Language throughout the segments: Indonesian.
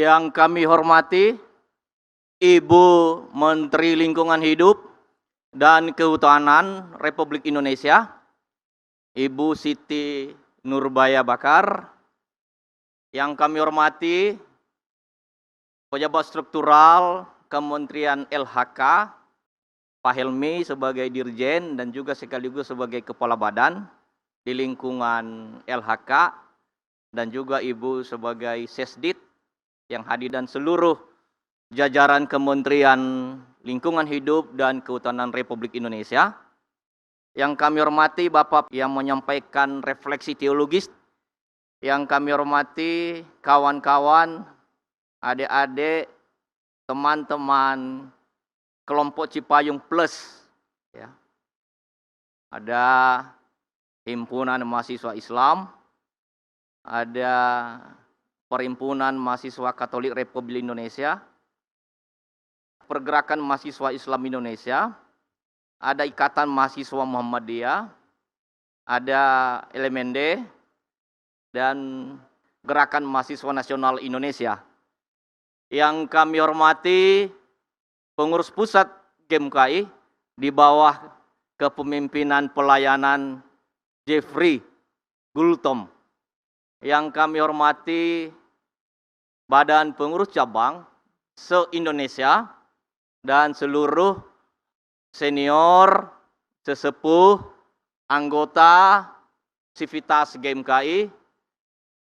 Yang kami hormati Ibu Menteri Lingkungan Hidup dan Kehutanan Republik Indonesia, Ibu Siti Nurbaya Bakar. Yang kami hormati pejabat struktural Kementerian LHK, Pak Helmi sebagai Dirjen dan juga sekaligus sebagai Kepala Badan di lingkungan LHK, dan juga Ibu sebagai Sesdit yang hadir, dan seluruh jajaran Kementerian Lingkungan Hidup dan Kehutanan Republik Indonesia. Yang kami hormati Bapak yang menyampaikan refleksi teologis, yang kami hormati kawan-kawan, adik-adik, teman-teman kelompok Cipayung Plus, ya. Ada Himpunan Mahasiswa Islam, ada Perhimpunan Mahasiswa Katolik Republik Indonesia, Pergerakan Mahasiswa Islam Indonesia, ada Ikatan Mahasiswa Muhammadiyah, ada LMND, dan Gerakan Mahasiswa Nasional Indonesia. Yang kami hormati pengurus pusat GMKI di bawah kepemimpinan pelayanan Jeffrey Gultom. Yang kami hormati Badan Pengurus Cabang se-Indonesia dan seluruh senior, sesepuh, anggota Sivitas GMKI.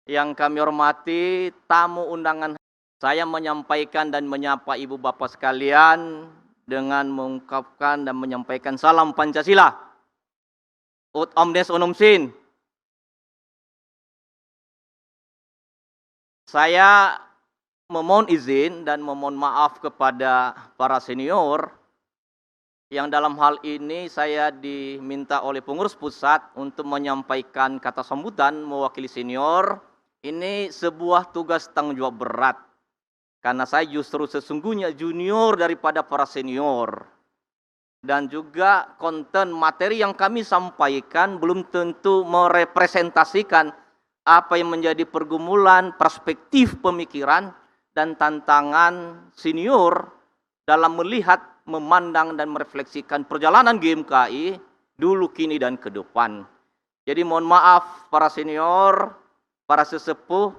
Yang kami hormati tamu undangan, saya menyampaikan dan menyapa ibu bapak sekalian dengan mengungkapkan dan menyampaikan salam Pancasila. Ut omnes unum sin. Saya memohon izin dan memohon maaf kepada para senior yang dalam hal ini saya diminta oleh pengurus pusat untuk menyampaikan kata sambutan mewakili senior. Ini sebuah tugas tanggung jawab berat, karena saya justru sesungguhnya junior daripada para senior. Dan juga konten materi yang kami sampaikan belum tentu merepresentasikan apa yang menjadi pergumulan, perspektif pemikiran, dan tantangan senior dalam melihat, memandang, dan merefleksikan perjalanan GMKI dulu, kini, dan ke depan. Jadi mohon maaf para senior, para sesepuh,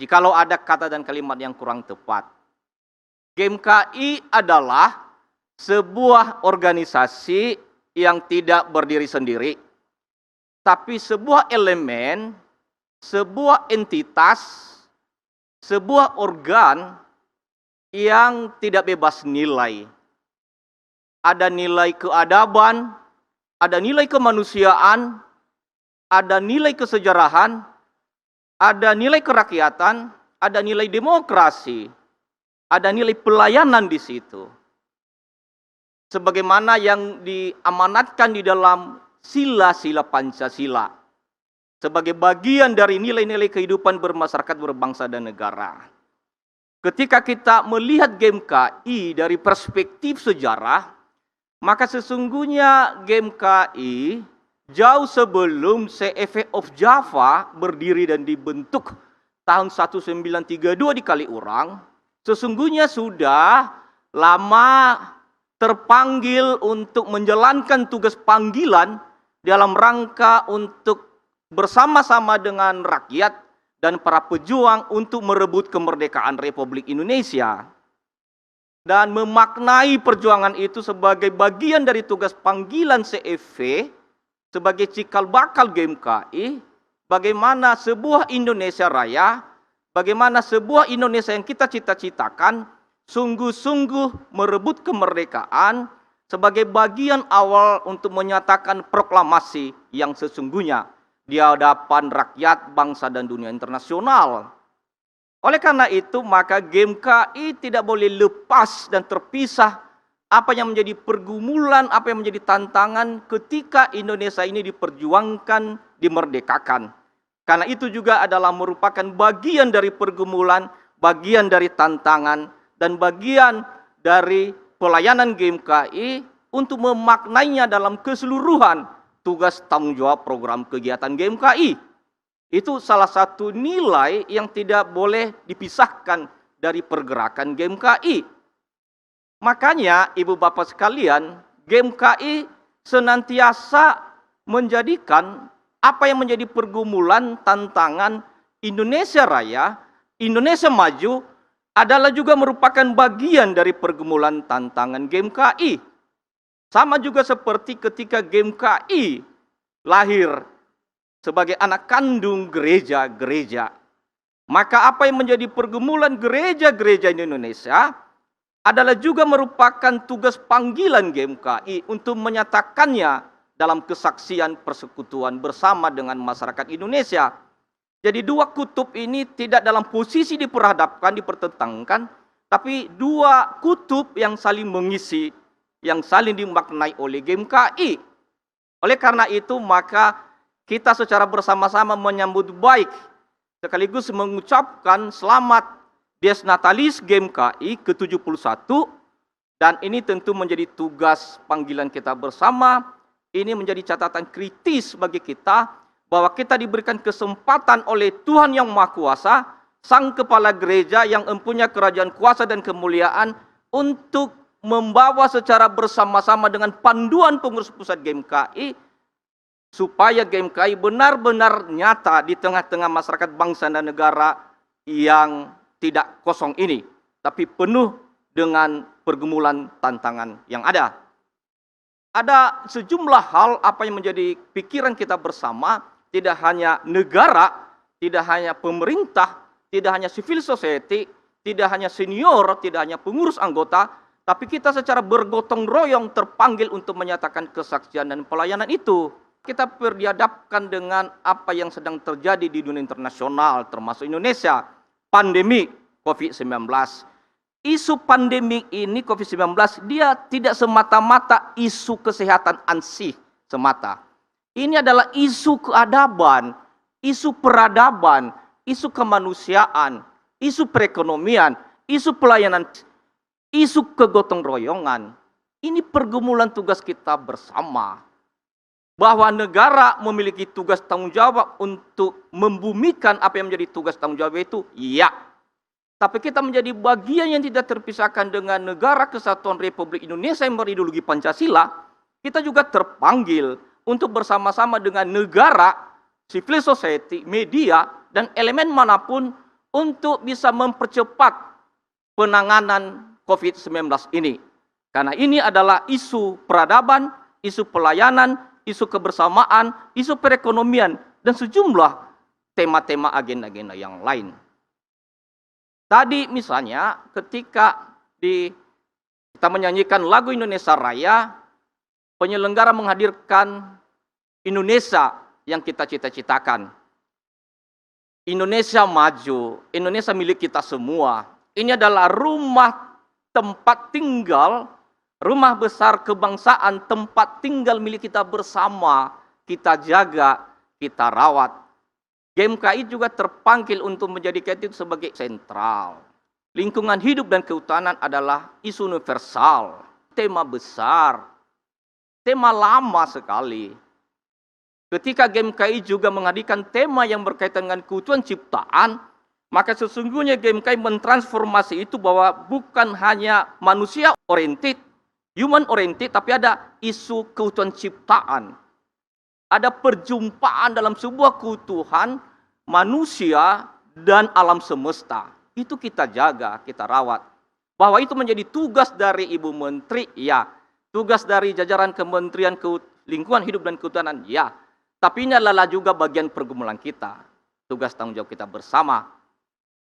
jikalau ada kata dan kalimat yang kurang tepat. GMKI adalah sebuah organisasi yang tidak berdiri sendiri, tapi sebuah elemen, sebuah entitas, sebuah organ yang tidak bebas nilai. Ada nilai keadaban, ada nilai kemanusiaan, ada nilai kesejarahan, ada nilai kerakyatan, ada nilai demokrasi, ada nilai pelayanan di situ. Sebagaimana yang diamanatkan di dalam sila-sila Pancasila, sebagai bagian dari nilai-nilai kehidupan bermasyarakat, berbangsa, dan negara. Ketika kita melihat GMKI dari perspektif sejarah, maka sesungguhnya GMKI jauh sebelum CFA of Java berdiri dan dibentuk tahun 1932 di Kaliurang, sesungguhnya sudah lama terpanggil untuk menjalankan tugas panggilan dalam rangka untuk bersama-sama dengan rakyat dan para pejuang untuk merebut kemerdekaan Republik Indonesia. Dan memaknai perjuangan itu sebagai bagian dari tugas panggilan CFV, sebagai cikal bakal GMKI, bagaimana sebuah Indonesia Raya, bagaimana sebuah Indonesia yang kita cita-citakan, sungguh-sungguh merebut kemerdekaan sebagai bagian awal untuk menyatakan proklamasi yang sesungguhnya di hadapan rakyat, bangsa, dan dunia internasional. Oleh karena itu, maka GMKI tidak boleh lepas dan terpisah apa yang menjadi pergumulan, apa yang menjadi tantangan ketika Indonesia ini diperjuangkan, dimerdekakan. Karena itu juga adalah merupakan bagian dari pergumulan, bagian dari tantangan, dan bagian dari pelayanan GMKI untuk memaknainya dalam keseluruhan tugas tanggung jawab program kegiatan GMKI. Itu salah satu nilai yang tidak boleh dipisahkan dari pergerakan GMKI. Makanya Ibu Bapak sekalian, GMKI senantiasa menjadikan apa yang menjadi pergumulan tantangan Indonesia Raya, Indonesia Maju adalah juga merupakan bagian dari pergumulan tantangan GMKI. Sama juga seperti ketika GMKI lahir sebagai anak kandung gereja-gereja. Maka apa yang menjadi pergumulan gereja-gereja di Indonesia adalah juga merupakan tugas panggilan GMKI untuk menyatakannya dalam kesaksian persekutuan bersama dengan masyarakat Indonesia. Jadi dua kutub ini tidak dalam posisi diperhadapkan, dipertentangkan, tapi dua kutub yang saling mengisi, yang saling dimaknai oleh GMKI. Oleh karena itu maka kita secara bersama-sama menyambut baik sekaligus mengucapkan selamat Dies Natalis GMKI ke-71, dan ini tentu menjadi tugas panggilan kita bersama. Ini menjadi catatan kritis bagi kita bahwa kita diberikan kesempatan oleh Tuhan Yang Maha Kuasa, Sang Kepala Gereja yang mempunyai kerajaan kuasa dan kemuliaan, untuk membawa secara bersama-sama dengan panduan pengurus pusat GMKI, supaya GMKI benar-benar nyata di tengah-tengah masyarakat bangsa dan negara yang tidak kosong ini, tapi penuh dengan pergumulan tantangan yang ada. Ada sejumlah hal apa yang menjadi pikiran kita bersama, tidak hanya negara, tidak hanya pemerintah, tidak hanya civil society, tidak hanya senior, tidak hanya pengurus anggota, tapi kita secara bergotong royong terpanggil untuk menyatakan kesaksian dan pelayanan itu. Kita dihadapkan dengan apa yang sedang terjadi di dunia internasional, termasuk Indonesia. Pandemi COVID-19. Isu pandemi ini COVID-19 dia tidak semata-mata isu kesehatan ansih semata. Ini adalah isu keadaban, isu peradaban, isu kemanusiaan, isu perekonomian, isu pelayanan, isu kegotong royongan. Ini pergumulan tugas kita bersama. Bahwa negara memiliki tugas tanggung jawab untuk membumikan apa yang menjadi tugas tanggung jawab itu, iya. Tapi kita menjadi bagian yang tidak terpisahkan dengan Negara Kesatuan Republik Indonesia yang berideologi Pancasila. Kita juga terpanggil untuk bersama-sama dengan negara, civil society, media, dan elemen manapun untuk bisa mempercepat penanganan COVID-19 ini. Karena ini adalah isu peradaban, isu pelayanan, isu kebersamaan, isu perekonomian, dan sejumlah tema-tema agenda-agenda yang lain. Tadi misalnya ketika kita menyanyikan lagu Indonesia Raya, penyelenggara menghadirkan Indonesia yang kita cita-citakan. Indonesia maju, Indonesia milik kita semua. Ini adalah rumah tempat tinggal, rumah besar kebangsaan, tempat tinggal milik kita bersama, kita jaga, kita rawat. GMKI juga terpanggil untuk menjadikan itu sebagai sentral. Lingkungan hidup dan kehutanan adalah isu universal, tema besar, tema lama sekali. Ketika GMKI juga menghadirkan tema yang berkaitan dengan keutuhan ciptaan, maka sesungguhnya GMKI mentransformasi itu bahwa bukan hanya manusia oriented, human oriented, tapi ada isu keutuhan ciptaan. Ada perjumpaan dalam sebuah keutuhan manusia dan alam semesta. Itu kita jaga, kita rawat. Bahwa itu menjadi tugas dari Ibu Menteri, ya. Tugas dari jajaran Kementerian Lingkungan Hidup dan Kehutanan, ya. Tapi ini adalah juga bagian pergumulan kita. Tugas tanggung jawab kita bersama.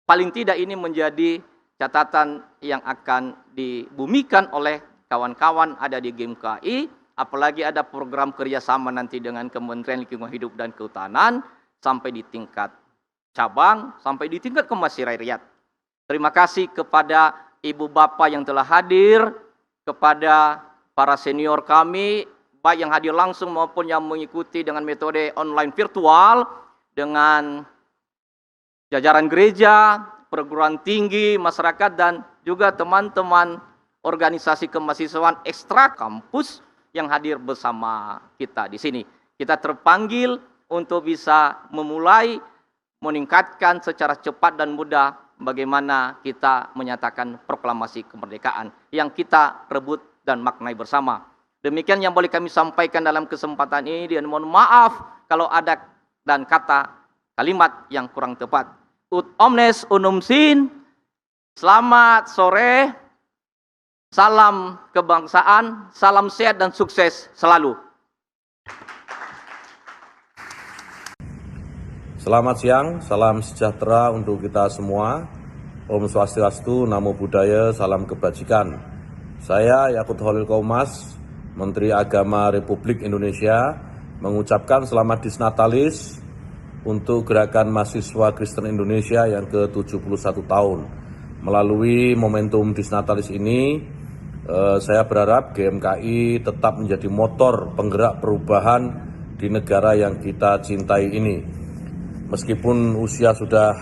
Paling tidak ini menjadi catatan yang akan dibumikan oleh kawan-kawan ada di GMKI, apalagi ada program kerjasama nanti dengan Kementerian Lingkungan Hidup dan Kehutanan, sampai di tingkat cabang, sampai di tingkat Kemasyarakatan. Terima kasih kepada Ibu Bapak yang telah hadir, kepada para senior kami, baik yang hadir langsung maupun yang mengikuti dengan metode online virtual, dengan jajaran gereja, perguruan tinggi, masyarakat, dan juga teman-teman organisasi kemahasiswaan ekstra kampus yang hadir bersama kita di sini. Kita terpanggil untuk bisa memulai meningkatkan secara cepat dan mudah bagaimana kita menyatakan proklamasi kemerdekaan yang kita rebut dan maknai bersama. Demikian yang boleh kami sampaikan dalam kesempatan ini, dan mohon maaf kalau ada dan kata kalimat yang kurang tepat. Ut omnes unum sin, selamat sore, salam kebangsaan, salam sehat dan sukses selalu. Selamat siang, salam sejahtera untuk kita semua. Om Swastiastu, Namo Buddhaya, salam kebajikan. Saya Yakut Holil Kaumas, Menteri Agama Republik Indonesia, mengucapkan selamat Disnatalis untuk Gerakan Mahasiswa Kristen Indonesia yang ke-71 tahun. Melalui momentum Disnatalis ini, saya berharap GMKI tetap menjadi motor penggerak perubahan di negara yang kita cintai ini. Meskipun usia sudah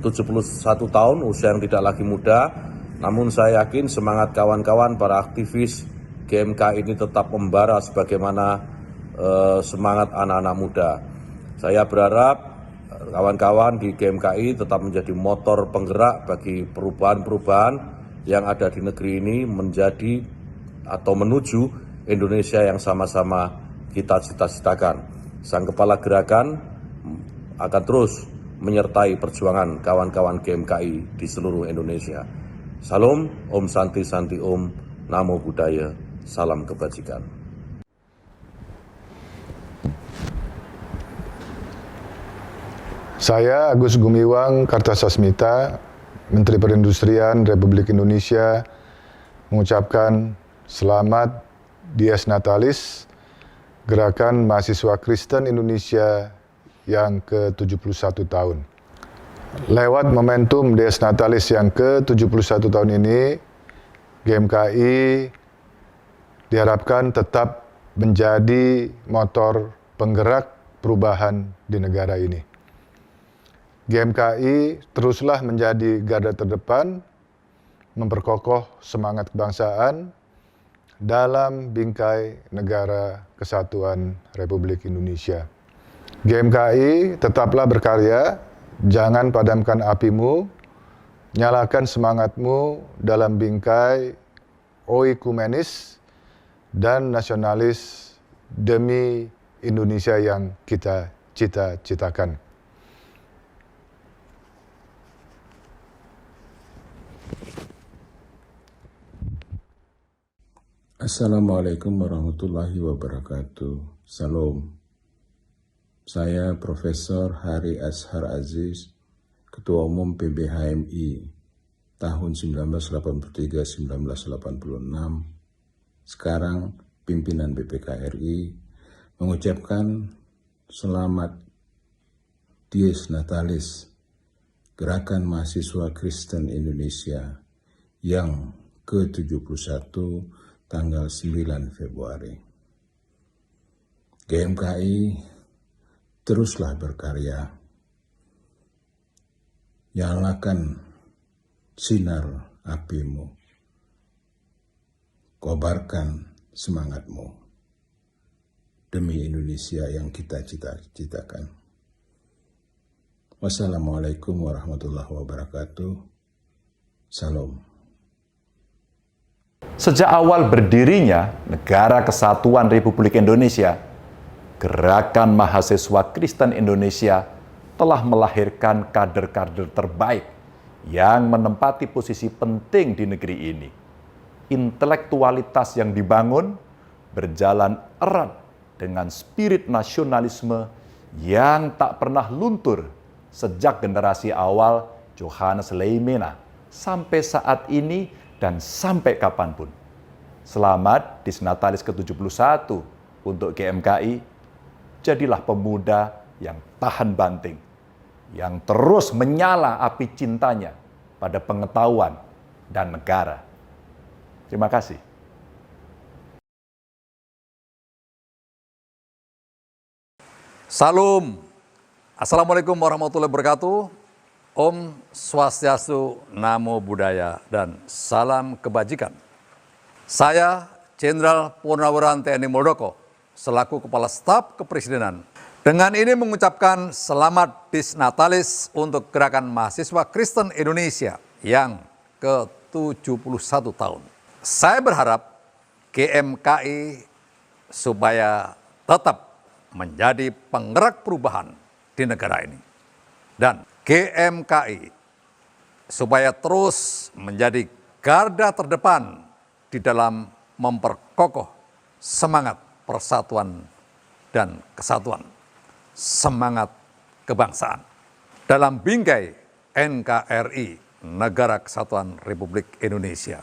71 tahun, usia yang tidak lagi muda, namun saya yakin semangat kawan-kawan para aktivis GMKI ini tetap membara sebagaimana semangat anak-anak muda. Saya berharap kawan-kawan di GMKI tetap menjadi motor penggerak bagi perubahan-perubahan yang ada di negeri ini menjadi atau menuju Indonesia yang sama-sama kita cita-citakan. Sang Kepala Gerakan akan terus menyertai perjuangan kawan-kawan GMKI di seluruh Indonesia. Salam, Om Santi Santi Om, Namo Buddhaya, salam kebajikan. Saya Agus Gumiwang Kartasasmita, Menteri Perindustrian Republik Indonesia, mengucapkan selamat Dies Natalis, Gerakan Mahasiswa Kristen Indonesia yang ke-71 tahun. Lewat momentum Dies Natalis yang ke-71 tahun ini, GMKI diharapkan tetap menjadi motor penggerak perubahan di negara ini. GMKI teruslah menjadi garda terdepan, memperkokoh semangat kebangsaan dalam bingkai negara kesatuan Republik Indonesia. GMKI tetaplah berkarya, jangan padamkan apimu, nyalakan semangatmu dalam bingkai oikumenis dan nasionalis demi Indonesia yang kita cita-citakan. Assalamualaikum warahmatullahi wabarakatuh. Salam. Saya Profesor Hari Ashar Aziz, Ketua Umum PBHMI tahun 1983-1986, sekarang pimpinan BPKRI, mengucapkan selamat Dies Natalis, Gerakan Mahasiswa Kristen Indonesia yang ke-71 tanggal 9 Februari. GMKI teruslah berkarya, nyalakan sinar apimu, kobarkan semangatmu demi Indonesia yang kita cita-citakan. Wassalamualaikum warahmatullahi wabarakatuh. Salam. Sejak awal berdirinya Negara Kesatuan Republik Indonesia, Gerakan Mahasiswa Kristen Indonesia telah melahirkan kader-kader terbaik yang menempati posisi penting di negeri ini. Intelektualitas yang dibangun berjalan erat dengan spirit nasionalisme yang tak pernah luntur sejak generasi awal Johannes Leimena sampai saat ini dan sampai kapanpun. Selamat Dies Natalis ke-71 untuk GMKI. Jadilah pemuda yang tahan banting, yang terus menyala api cintanya pada pengetahuan dan negara. Terima kasih. Salam. Assalamualaikum warahmatullahi wabarakatuh. Om Swastiastu, Namo Buddhaya, dan salam kebajikan. Saya Jenderal Purnawirawan TNI Muldoko, selaku Kepala Staf Kepresidenan, Dengan ini mengucapkan selamat Disnatalis untuk Gerakan Mahasiswa Kristen Indonesia yang ke-71 tahun. Saya berharap GMKI supaya tetap menjadi penggerak perubahan di negara ini. Dan GMKI supaya terus menjadi garda terdepan di dalam memperkokoh semangat persatuan dan kesatuan, semangat kebangsaan. Dalam bingkai NKRI, Negara Kesatuan Republik Indonesia.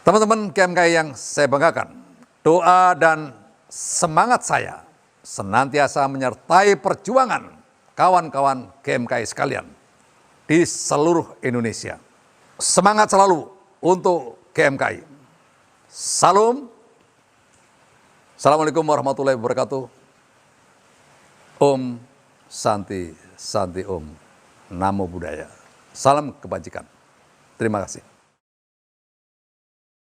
Teman-teman GMKI yang saya banggakan, doa dan semangat saya senantiasa menyertai perjuangan kawan-kawan GMKI sekalian di seluruh Indonesia. Semangat selalu untuk GMKI. Salam. Assalamualaikum warahmatullahi wabarakatuh. Om Santi Santi Om. Namo Buddhaya. Salam kebajikan. Terima kasih.